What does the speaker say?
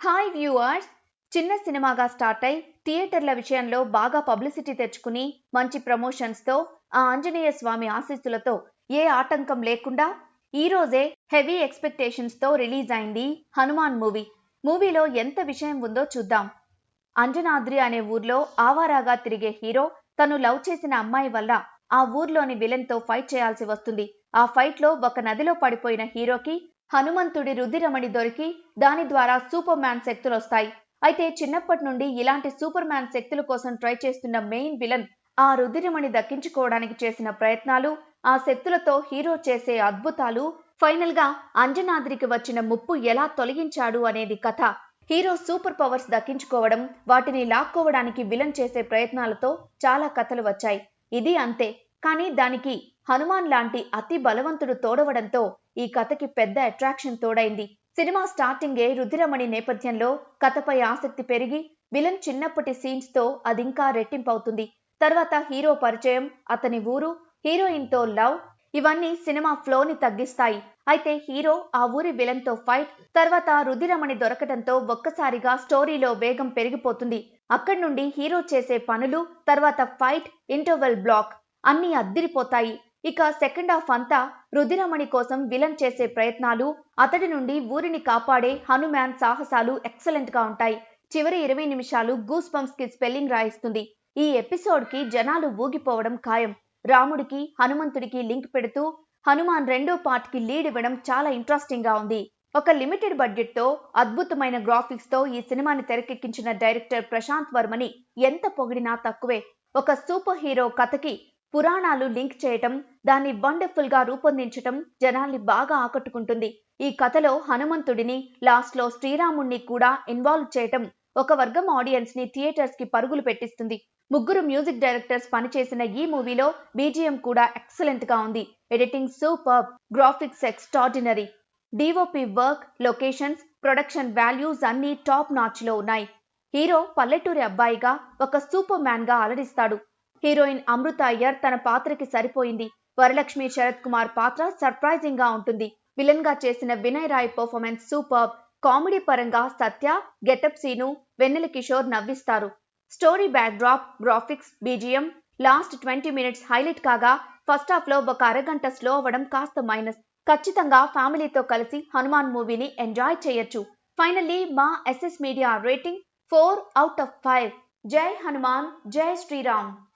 Hi viewers. చిన్న సినిమాగా start అయి థియేటర్ల విషయంలో బాగా పబ్లిసిటీ తెచ్చుకుని మంచి ప్రమోషన్స్తో ఆ ఆంజనేయ స్వామి ఆశీస్సులతో ఏ ఆటంకం లేకుండా ఈ రోజే హెవీ ఎక్స్పెక్టేషన్స్తో రిలీజ్ అయింది హనుమాన్ మూవీలో ఎంత విషయం ఉందో చూద్దాం. అంజనాద్రి అనే ఊర్లో ఆవారాగా తిరిగే హీరో తను లవ్ చేసిన అమ్మాయి వల్ల ఆ ఊర్లోని విలన్తో ఫైట్ చేయాల్సి వస్తుంది. ఆ ఫైట్లో ఒక నదిలో పడిపోయిన హీరోకి హనుమంతుడి రుధిరమణి దొరికి దాని ద్వారా సూపర్ మ్యాన్ శక్తులు వస్తాయి. అయితే చిన్నప్పటి నుండి ఇలాంటి సూపర్ మ్యాన్ శక్తుల కోసం ట్రై చేస్తున్న మెయిన్ విలన్ ఆ రుధిరమణి దక్కించుకోవడానికి చేసిన ప్రయత్నాలు, ఆ శక్తులతో హీరో చేసే అద్భుతాలు, ఫైనల్ గా అంజనాద్రికి వచ్చిన ముప్పు ఎలా తొలగించాడు అనేది కథ. హీరో సూపర్ పవర్స్ దక్కించుకోవడం, వాటిని లాక్కోవడానికి విలన్ చేసే ప్రయత్నాలతో చాలా కథలు వచ్చాయి. ఇది అంతే. కానీ దానికి హనుమాన్ లాంటి అతి బలవంతుడు తోడవడంతో ఈ కథకి పెద్ద అట్రాక్షన్ తోడైంది. సినిమా స్టార్టింగే రుధిరమణి నేపథ్యంలో కథపై ఆసక్తి పెరిగి విలన్ చిన్నప్పటి సీన్స్ తో అదింకా రెట్టింపవుతుంది. తర్వాత హీరో పరిచయం, అతని ఊరు, హీరోయిన్ తో లవ్, ఇవన్నీ సినిమా ఫ్లోని తగ్గిస్తాయి. అయితే హీరో ఆ ఊరి విలన్ తో ఫైట్, తర్వాత రుధిరమణి దొరకటంతో ఒక్కసారిగా స్టోరీలో వేగం పెరిగిపోతుంది. అక్కడి నుండి హీరో చేసే పనులు, తర్వాత ఫైట్, ఇంటర్వెల్ బ్లాక్ అన్నీ అద్దిరిపోతాయి. ఇక సెకండ్ హాఫ్ అంతా రుధిరమణి కోసం విలన్ చేసే ప్రయత్నాలు, అతడి నుండి ఊరిని కాపాడే హనుమాన్ సాహసాలు ఎక్సలెంట్ గా ఉంటాయి. చివరి 20 నిమిషాలు గూస్ బంప్స్ కి స్పెల్లింగ్ రాయిస్తుంది. ఈ ఎపిసోడ్ కి జనాలు ఊగిపోవడం ఖాయం. రాముడికి హనుమంతుడికి లింక్ పెడుతూ హనుమాన్ రెండో పార్ట్ కి లీడ్ ఇవ్వడం చాలా ఇంట్రెస్టింగ్ గా ఉంది. ఒక లిమిటెడ్ బడ్జెట్ తో అద్భుతమైన గ్రాఫిక్స్ తో ఈ సినిమాని తెరకెక్కించిన డైరెక్టర్ ప్రశాంత్ వర్మని ఎంత పొగిడినా తక్కువే. ఒక సూపర్ హీరో కథకి పురాణాలు లింక్ చేయటం, దాన్ని వండర్ఫుల్ గా రూపొందించటం జనాల్ని బాగా ఆకట్టుకుంటుంది. ఈ కథలో హనుమంతుడిని, లాస్ట్ లో శ్రీరాముణ్ణి కూడా ఇన్వాల్వ్ చేయటం ఒక వర్గం ఆడియన్స్ ని థియేటర్స్ కి పరుగులు పెట్టిస్తుంది. ముగ్గురు మ్యూజిక్ డైరెక్టర్స్ పనిచేసిన ఈ మూవీలో బీజిఎం కూడా ఎక్సలెంట్ గా ఉంది. Editing super, graphics extraordinary, DOP work, locations, production values అన్ని టాప్ నాచ్ లో ఉన్నాయి. హీరో పల్లెటూరి అబ్బాయిగా ఒక సూపర్ మ్యాన్ గా అలరిస్తాడు. హీరోయిన్ అమృత అయ్యర్ తన పాత్రకి సరిపోయింది. వరలక్ష్మి శరత్ కుమార్ పాత్ర సర్ప్రైజింగ్ గా ఉంటుంది. విలన్ గా చేసిన Vinay Rai performance super. Comedy పరంగా సత్య, గెటప్ సీను, వెన్నెల కిషోర్ నవ్విస్తారు. Story backdrop, graphics, BGM, last 20 minutes highlight కాగా ఫస్ట్ హాఫ్ లో ఒక అరగంట స్లో అవ్వడం కాస్త మైనస్. ఖచ్చితంగా ఫ్యామిలీతో కలిసి హనుమాన్ మూవీని ఎంజాయ్ చేయొచ్చు. ఫైనల్లీ మా ఎస్ఎస్ మీడియా రేటింగ్ 4/5. జై హనుమాన్, జై శ్రీరామ్.